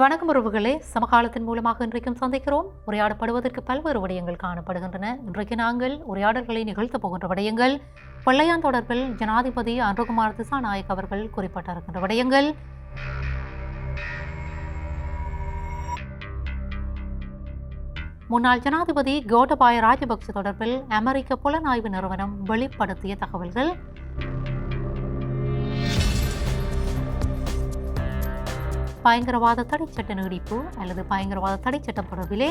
வணக்கம் உறவுகளே, சமகாலத்தின் மூலமாக இன்றைக்கும் சந்திக்கிறோம். உரையாடப்படுவதற்கு பல்வேறு விடயங்கள் காணப்படுகின்றன. இன்றைக்கு நாங்கள் உரையாடல்களை நிகழ்த்தப் போகின்ற விடயங்கள் பிள்ளையான் தொடர்பில் ஜனாதிபதி அன்ருகுமார் திசாநாயக் அவர்கள் குறிப்பிட்டிருக்கின்ற விடயங்கள், முன்னாள் ஜனாதிபதி கோட்டபாய ராஜபக்ச தொடர்பில் அமெரிக்க புலனாய்வு நிறுவனம் வெளிப்படுத்திய தகவல்கள், பயங்கரவாத தடைச்சட்ட நீடிப்பு அல்லது பயங்கரவாத தடைச்சட்டம் தொடர்பிலே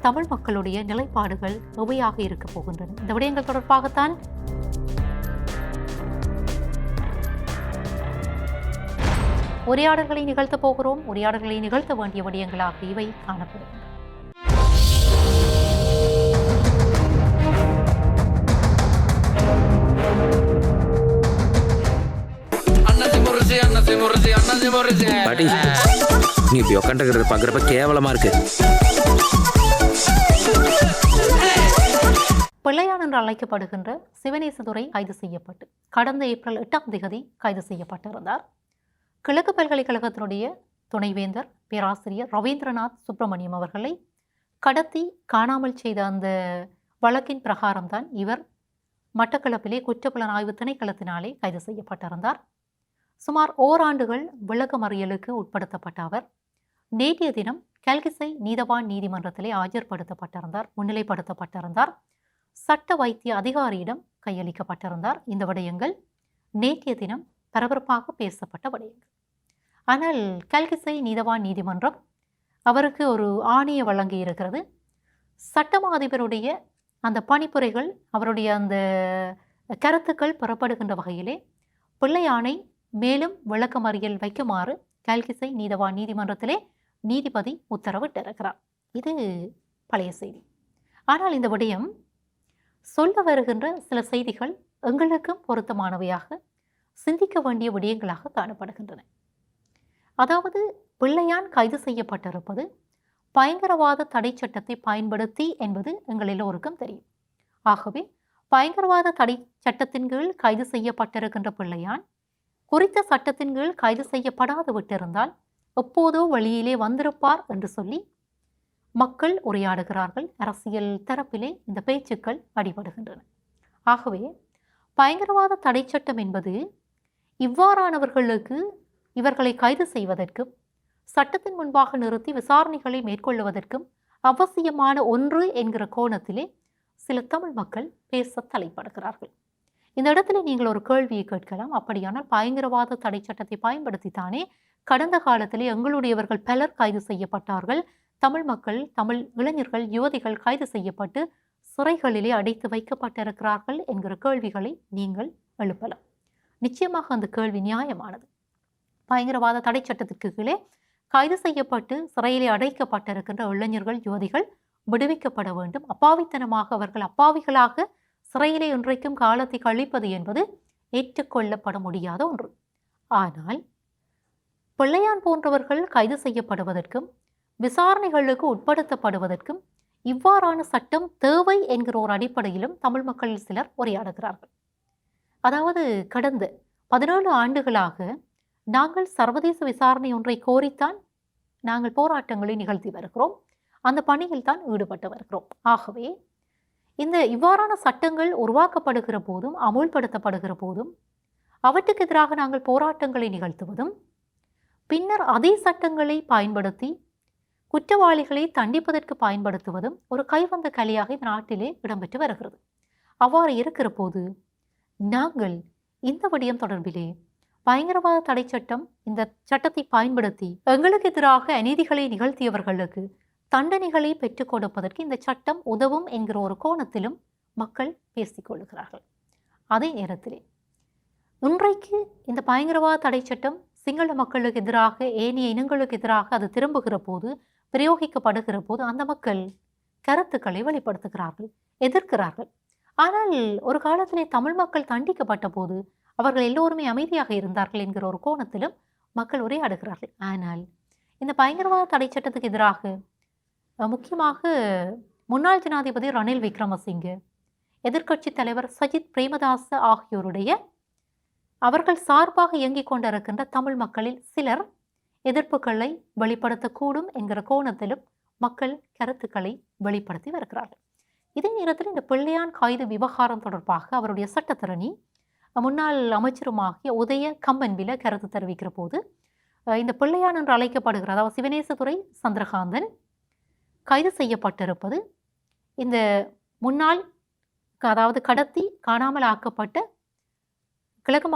தமிழ் மக்களுடைய நிலைப்பாடுகள் எவையாக இருக்க போகின்றன. இந்த விடயங்கள் தொடர்பாகத்தான் உரையாடல்களை நிகழ்த்தப் போகிறோம். உரையாடல்களை நிகழ்த்த வேண்டிய விடயங்களாக இவை காணப்படும். பாட்டி, நீ இப்படி உட்காந்துக்கிறது பார்க்குறப்ப கேவலமா இருக்கு. பிள்ளையான் என்று அழைக்கப்படுகின்ற சிவனேசதுரை கைது செய்யப்பட்டு கடந்த ஏப்ரல் 8ஆம் தேதி கைது செய்யப்பட்டிருந்தார். கிழக்கு பல்கலைக்கழகத்தினுடைய துணைவேந்தர் பேராசிரியர் ரவீந்திரநாத் சுப்பிரமணியம் அவர்களை கடத்தி காணாமல் செய்த அந்த வழக்கின் பிரகாரம்தான் இவர் மட்டக்களப்பிலே குற்றப்புலனாய்வு திணைக்களத்தினாலே கைது செய்யப்பட்டிருந்தார். சுமார் ஓராண்டுகள் விளக்கமறியலுக்கு உட்படுத்தப்பட்ட அவர் நேற்றைய தினம் கல்கிசை நீதவான் நீதிமன்றத்திலே ஆஜர்படுத்தப்பட்டிருந்தார், முன்னிலைப்படுத்தப்பட்டிருந்தார். சட்ட வைத்திய அதிகாரியிடம் கையளிக்கப்பட்டிருந்தார். இந்த விடயங்கள் நேற்றைய தினம் பரபரப்பாக பேசப்பட்ட விடயங்கள். ஆனால் கல்கிசை நீதவான் நீதிமன்றம் அவருக்கு ஒரு ஆணையை வழங்கி இருக்கிறது. சட்டமா அதிபருடைய அந்த பணிப்புரைகள், அவருடைய அந்த கருத்துக்கள் பெறப்படுகின்ற வகையிலே பிள்ளையானை மேலும் விளக்கமறியல் வைக்குமாறு கல்கிசை நீதவான் நீதிமன்றத்திலே நீதிபதி உத்தரவிட்டிருக்கிறார். இது பழைய செய்தி. ஆனால் இந்த விடயம் சொல்ல வருகின்ற சில செய்திகள் எங்களுக்கும் பொருத்தமானவையாக, சிந்திக்க வேண்டிய விடயங்களாக காணப்படுகின்றன. அதாவது, பிள்ளையான் கைது செய்யப்பட்டிருப்பது பயங்கரவாத தடை சட்டத்தை பயன்படுத்தி என்பது எங்கள் எல்லோருக்கும் தெரியும். ஆகவே பயங்கரவாத தடை சட்டத்தின் கீழ் கைது செய்யப்பட்டிருக்கின்ற பிள்ளையான் குறித்த சட்டத்தின் கீழ் கைது செய்யப்படாது விட்டிருந்தால் எப்போதோ வழியிலே வந்திருப்பார் என்று சொல்லி மக்கள் உரையாடுகிறார்கள். அரசியல் தரப்பிலே இந்த பேச்சுக்கள் அடிபடுகின்றன. ஆகவே பயங்கரவாத தடை சட்டம் என்பது இவ்வாறானவர்களுக்கு இவர்களை கைது செய்வதற்கும் சட்டத்தின் முன்பாக நிறுத்தி விசாரணைகளை மேற்கொள்வதற்கும் அவசியமான ஒன்று என்கிற கோணத்திலே சில தமிழ் மக்கள் பேச தலைப்படுகிறார்கள். இந்த இடத்துல நீங்கள் ஒரு கேள்வியை கேட்கலாம். அப்படியானால் பயங்கரவாத தடை சட்டத்தை பயன்படுத்தித்தானே கடந்த காலத்திலே எங்களுடையவர்கள் பலர் கைது செய்யப்பட்டார்கள், தமிழ் மக்கள், தமிழ் இளைஞர்கள், யுவதிகள் கைது செய்யப்பட்டு சிறைகளிலே அடைத்து வைக்கப்பட்டிருக்கிறார்கள் என்கிற கேள்விகளை நீங்கள் எழுப்பலாம். நிச்சயமாக அந்த கேள்வி நியாயமானது. பயங்கரவாத தடை சட்டத்திற்கு கீழே கைது செய்யப்பட்டு சிறையிலே அடைக்கப்பட்டிருக்கின்ற இளைஞர்கள், யுவதிகள் விடுவிக்கப்பட வேண்டும். அப்பாவித்தனமாக அவர்கள் அப்பாவிகளாக சிறையிலே இன்றைக்கும் காலத்தை கழிப்பது என்பது ஏற்றுக்கொள்ளப்பட முடியாத ஒன்று. ஆனால் பிள்ளையான் போன்றவர்கள் கைது செய்யப்படுவதற்கும் விசாரணைகளுக்கு உட்படுத்தப்படுவதற்கும் இவ்வாறான சட்டம் தேவை என்கிற ஒரு அடிப்படையிலும் தமிழ் மக்கள் சிலர் உரையாடுகிறார்கள். அதாவது, கடந்த 17 ஆண்டுகளாக நாங்கள் சர்வதேச விசாரணை ஒன்றை கோரித்தான் நாங்கள் போராட்டங்களை நிகழ்த்தி வருகிறோம், அந்த பணியில் தான் ஈடுபட்டு வருகிறோம். ஆகவே இந்த இவ்வாறான சட்டங்கள் உருவாக்கப்படுகிற போதும் அமுல்படுத்தப்படுகிற போதும் அவற்றுக்கு எதிராக நாங்கள் போராட்டங்களை நிகழ்த்துவதும் பின்னர் அதே சட்டங்களை பயன்படுத்தி குற்றவாளிகளை தண்டிப்பதற்கு பயன்படுத்துவதும் ஒரு கைவந்த கலையாக இந்த நாட்டிலே இடம்பெற்று வருகிறது. அவ்வாறு இருக்கிற போது நாங்கள் இந்த விடயம் தொடர்பிலே பயங்கரவாத தடை சட்டம், இந்த சட்டத்தை பயன்படுத்தி எங்களுக்கு எதிராக அநீதிகளை நிகழ்த்தியவர்களுக்கு தண்டனைகளை பெற்றுக் கொடுப்பதற்கு இந்த சட்டம் உதவும் என்கிற ஒரு கோணத்திலும் மக்கள் பேசிக்கொள்கிறார்கள். அதே நேரத்திலே இன்றைக்கு இந்த பயங்கரவாத தடை சட்டம் சிங்கள மக்களுக்கு எதிராக, ஏனைய இனங்களுக்கு எதிராக அது திரும்புகிற போது, பிரயோகிக்கப்படுகிற போது அந்த மக்கள் கருத்துக்களை வெளிப்படுத்துகிறார்கள், எதிர்க்கிறார்கள். ஆனால் ஒரு காலத்திலே தமிழ் மக்கள் தண்டிக்கப்பட்ட போது அவர்கள் எல்லோருமே அமைதியாக இருந்தார்கள் என்கிற ஒரு கோணத்திலும் மக்கள் உரையாடுகிறார்கள். ஆனால் இந்த பயங்கரவாத தடை சட்டத்துக்கு எதிராக முக்கியமாக முன்னாள் ஜனாதிபதி ரணில் விக்ரமசிங்கே, எதிர்க்கட்சி தலைவர் சஜித் பிரேமதாச ஆகியோருடைய அவர்கள் சார்பாக இயங்கிக் கொண்டிருக்கின்ற தமிழ் மக்களில் சிலர் எதிர்ப்புகளை வெளிப்படுத்தக்கூடும் என்கிற கோணத்திலும் மக்கள் கருத்துக்களை வெளிப்படுத்தி வருகிறார்கள். இதே நேரத்தில் இந்த பிள்ளையான் கைது விவகாரம் தொடர்பாக அவருடைய சட்டத்தரணி முன்னாள் அமைச்சருமாகிய உதய கம்பன்பில கருத்து தெரிவிக்கிற போது இந்த பிள்ளையான் என்று அழைக்கப்படுகிற அதாவது சிவனேசதுரை சந்திரகாந்தன் கைது செய்யப்பட்டிருப்பது இந்த முன்னாள் அதாவது கடத்தி காணாமல் ஆக்கப்பட்ட கிழக்கு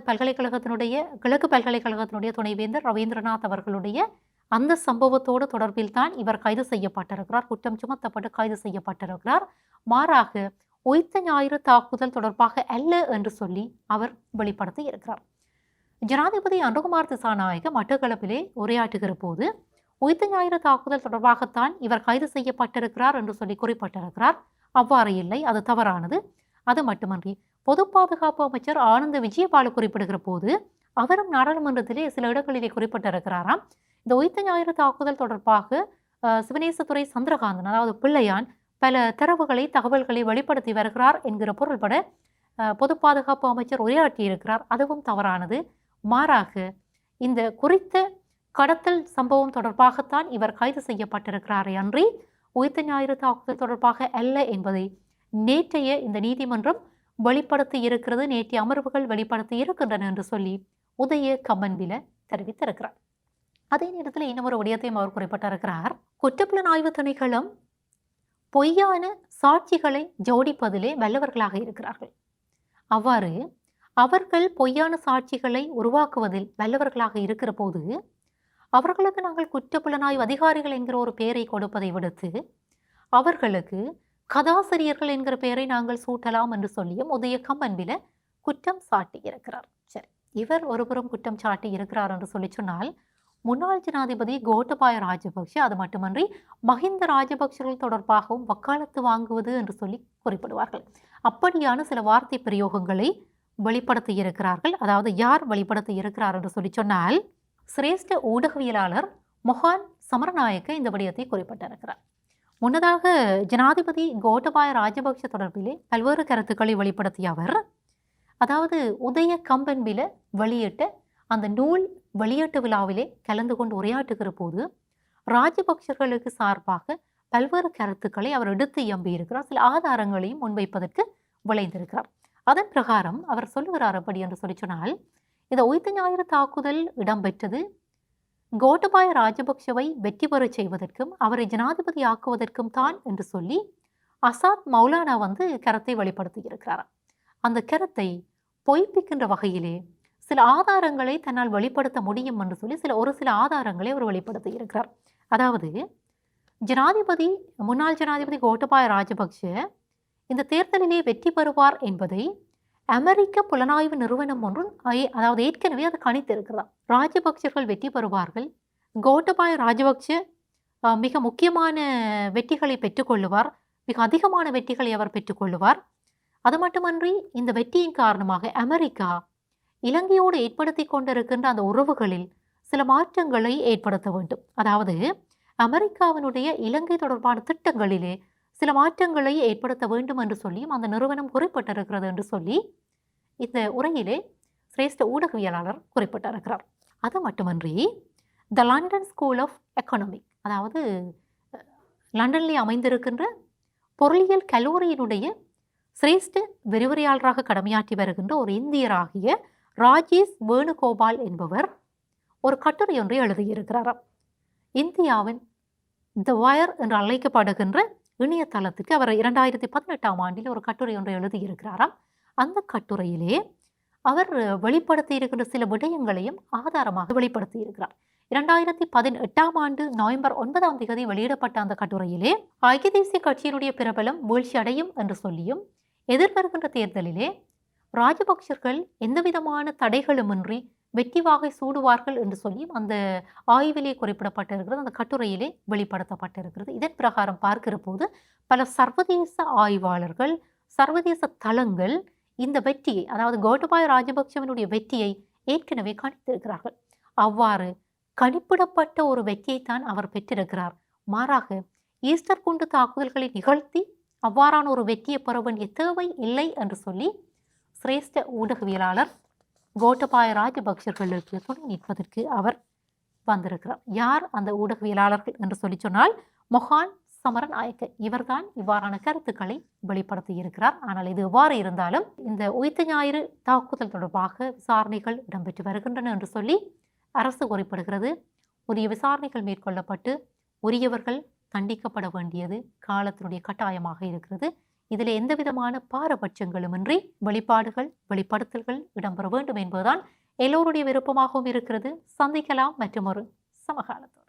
பல்கலைக்கழகத்தினுடைய துணைவேந்தர் ரவீந்திரநாத் அவர்களுடைய அந்த சம்பவத்தோடு தொடர்பில் தான் இவர் கைது செய்யப்பட்டிருக்கிறார், குற்றம் சுமத்தப்பட்டு கைது செய்யப்பட்டிருக்கிறார். மாறாக உயிர்த்த ஞாயிறு தாக்குதல் தொடர்பாக அல்ல என்று சொல்லி அவர் வெளிப்படுத்தி இருக்கிறார். ஜனாதிபதி அனுகுமார் திசாநாயக்க மட்டக்களப்பிலே உரையாற்றுகிற போது உயிர்த்த ஞாயிறு தாக்குதல் தொடர்பாகத்தான் இவர் கைது செய்யப்பட்டிருக்கிறார் என்று சொல்லி குறிப்பிட்டிருக்கிறார். அவ்வாறு இல்லை, அது தவறானது. அது மட்டுமன்றி பொது பாதுகாப்பு அமைச்சர் ஆனந்த விஜயபால குறிப்பிடுகிற போது அவரும் நாடாளுமன்றத்திலே சில இடங்களிலே குறிப்பிட்டிருக்கிறாராம். இந்த உயிர்த்த ஞாயிறு தாக்குதல் தொடர்பாக சிவனேசதுரை சந்திரகாந்தன் அதாவது பிள்ளையான் பல தகவல்களை வெளிப்படுத்தி வருகிறார் என்கிற பொருள்பட பொது பாதுகாப்பு அமைச்சர் உரையாற்றியிருக்கிறார். அதுவும் தவறானது. மாறாக இந்த குறித்த கடத்தல் சம்பவம் தொடர்பாகத்தான் இவர் கைது செய்யப்பட்டிருக்கிறாரே அன்றி உயிர்த்த ஞாயிறு தாக்குதல் தொடர்பாக அல்ல என்பதை நேற்றைய இந்த நீதிமன்றம் வெளிப்படுத்தி இருக்கிறது, நேற்றைய அமர்வுகள் வெளிப்படுத்தி இருக்கின்றன என்று சொல்லி உதய கம்பன்பில தெரிவித்திருக்கிறார். அதே நேரத்தில் இன்னொரு விடயத்தையும் அவர் குறிப்பிட்டிருக்கிறார். குற்றப்புலனாய்வு திணைக்களம் பொய்யான சாட்சிகளை ஜோடிப்பதிலே வல்லவர்களாக இருக்கிறார்கள். அவ்வாறு அவர்கள் பொய்யான சாட்சிகளை உருவாக்குவதில் வல்லவர்களாக இருக்கிற போது அவர்களுக்கு நாங்கள் குற்றப்புலனாய்வு அதிகாரிகள் என்கிற ஒரு பெயரை கொடுப்பதை விடுத்து அவர்களுக்கு கதாசிரியர்கள் என்கிற பெயரை நாங்கள் சூட்டலாம் என்று சொல்லியும் உதய கம்பன்பில குற்றம் சாட்டி இருக்கிறார். சரி, இவர் ஒருபுறம் குற்றம் சாட்டி இருக்கிறார் என்று சொல்லி சொன்னால் முன்னாள் ஜனாதிபதி கோட்டபாய ராஜபக்ஷ அது மட்டுமன்றி மஹிந்த ராஜபக்ஷர்கள் தொடர்பாகவும் வக்காலத்து வாங்குவது என்று சொல்லி குறிப்பிடுவார்கள். அப்படியான சில வார்த்தை பிரயோகங்களை வெளிப்படுத்தி இருக்கிறார்கள். அதாவது யார் வெளிப்படுத்தி இருக்கிறார் என்று சொல்லி சொன்னால் சிரேஷ்ட ஊடகவியலாளர் மொஹான் சமரநாயக்க இந்த விடயத்தை குறிப்பிட்டிருக்கிறார். முன்னதாக ஜனாதிபதி கோட்டபாய ராஜபக்ஷ தொடர்பிலே பல்வேறு கருத்துக்களை வெளிப்படுத்திய அவர் அதாவது உதய கம்பன்பில வெளியிட்ட அந்த நூல் வெளியீட்டு விழாவிலே கலந்து கொண்டு உரையாற்றுகிற போது ராஜபக்ஷர்களுக்கு சார்பாக பல்வேறு கருத்துக்களை அவர் எடுத்து எம்பியிருக்கிறார். சில ஆதாரங்களையும் முன்வைப்பதற்கு விளைந்திருக்கிறார். அதன் பிரகாரம் அவர் சொல்லுகிறார் அப்படி என்று சொல்லி சொன்னால் இந்த உயிர்த்த ஞாயிறு தாக்குதல் இடம்பெற்றது கோட்டபாய ராஜபக்ஷவை வெற்றி பெற செய்வதற்கும் அவரை ஜனாதிபதி ஆக்குவதற்கும் தான் என்று சொல்லி அசாத் மௌலானா கருத்தை வெளிப்படுத்தி இருக்கிறார். அந்த கருத்தை பொய்ப்பிக்கின்ற வகையிலே சில ஆதாரங்களை தன்னால் வெளிப்படுத்த முடியும் என்று சொல்லி ஒரு சில ஆதாரங்களை அவர் வெளிப்படுத்தி இருக்கிறார். அதாவது முன்னாள் ஜனாதிபதி கோட்டபாய ராஜபக்ஷ இந்த தேர்தலிலே வெற்றி பெறுவார் என்பதை அமெரிக்க புலனாய்வு நிறுவனம் ஒன்று அதாவது ஏற்கனவே அதை கணித்திருக்கிறார். ராஜபக்சர்கள் வெற்றி பெறுவார்கள், கோட்டபாய ராஜபக்ஷ மிக முக்கியமான வெற்றிகளை பெற்றுக்கொள்ளுவார், மிக அதிகமான வெற்றிகளை அவர் பெற்றுக்கொள்ளுவார். அது மட்டுமன்றி இந்த வெற்றியின் காரணமாக அமெரிக்கா இலங்கையோடு ஏற்படுத்தி கொண்டிருக்கின்ற அந்த உறவுகளில் சில மாற்றங்களை ஏற்படுத்த வேண்டும். அதாவது அமெரிக்காவினுடைய இலங்கை தொடர்பான திட்டங்களிலே சில மாற்றங்களை ஏற்படுத்த வேண்டும் என்று சொல்லியும் அந்த நிறுவனம் குறிப்பிட்டிருக்கிறது என்று சொல்லி இந்த உரையிலே சிரேஷ்ட ஊடகவியலாளர் குறிப்பிட்டிருக்கிறார். அது மட்டுமன்றி த லண்டன் ஸ்கூல் ஆஃப் எக்கனாமிக் அதாவது லண்டனிலே அமைந்திருக்கின்ற பொருளியல் கல்லூரியினுடைய சிரேஷ்ட விரிவுரையாளராக கடமையாற்றி வருகின்ற ஒரு இந்தியராகிய ராஜேஷ் வேணுகோபால் என்பவர் ஒரு கட்டுரை ஒன்றை எழுதியிருக்கிறாராம். இந்தியாவின் த வயர் என்று அழைக்கப்படுகின்ற இணையதளத்துக்கு அவர் 2018ஆம் ஆண்டில் ஒரு கட்டுரை ஒன்றை எழுதியிருக்கிறாராம். அந்த கட்டுரையிலே அவர் வெளிப்படுத்தி இருக்கின்ற சில விடயங்களையும் ஆதாரமாக வெளிப்படுத்தி இருக்கிறார். 2018ஆம் ஆண்டு நவம்பர் 9ஆம் தேதி வெளியிடப்பட்ட அந்த கட்டுரையிலே ஐக்கிய தேசிய கட்சியினுடைய பிரபலம் வீழ்ச்சி அடையும் என்று சொல்லியும் எதிர்வருகின்ற தேர்தலிலே ராஜபக்சர்கள் எந்தவிதமான தடைகளுமின்றி வெற்றி வாகை சூடுவார்கள் என்று சொல்லியும் அந்த ஆய்விலே குறிப்பிடப்பட்டிருக்கிறது, அந்த கட்டுரையிலே வெளிப்படுத்தப்பட்டிருக்கிறது. இதன் பிரகாரம் பார்க்கிற போது பல சர்வதேச ஆய்வாளர்கள், சர்வதேச தளங்கள் இந்த வெற்றியை அதாவது கோட்டபாய ராஜபக்சவனுடைய வெற்றியை ஏற்கனவே கணித்திருக்கிறார்கள். அவ்வாறு கணிப்பிடப்பட்ட ஒரு வெற்றியைத்தான் அவர் பெற்றிருக்கிறார். மாறாக ஈஸ்டர் குண்டு தாக்குதல்களை நிகழ்த்தி அவ்வாறான ஒரு வெற்றியை பெற வேண்டிய தேவை இல்லை என்று சொல்லி சிரேஷ்ட ஊடகவியலாளர் கோட்டபாய ராஜபக்சர்களுக்கு துணை நிற்பதற்கு அவர் வந்திருக்கிறார். யார் அந்த ஊடகவியலாளர்கள் என்று சொல்லி சொன்னால் மொஹான் சமரநாயக்க இவர்தான் இவ்வாறான கருத்துக்களை வெளிப்படுத்தி இருக்கிறார். ஆனால் இது எவ்வாறு இருந்தாலும் இந்த உயிர்த்த ஞாயிறு தாக்குதல் தொடர்பாக விசாரணைகள் இடம்பெற்று வருகின்றன என்று சொல்லி அரசு குறிப்பிடுகிறது. உரிய விசாரணைகள் மேற்கொள்ளப்பட்டு உரியவர்கள் தண்டிக்கப்பட வேண்டியது காலத்தினுடைய கட்டாயமாக இருக்கிறது. இதில் எந்த விதமான பாரபட்சங்களுமின்றி வெளிப்படுத்தல்கள் இடம்பெற வேண்டும் என்பதுதான் எல்லோருடைய விருப்பமாகவும் இருக்கிறது. சந்திக்கலாம் மற்றொரு சமகாலத்தில்.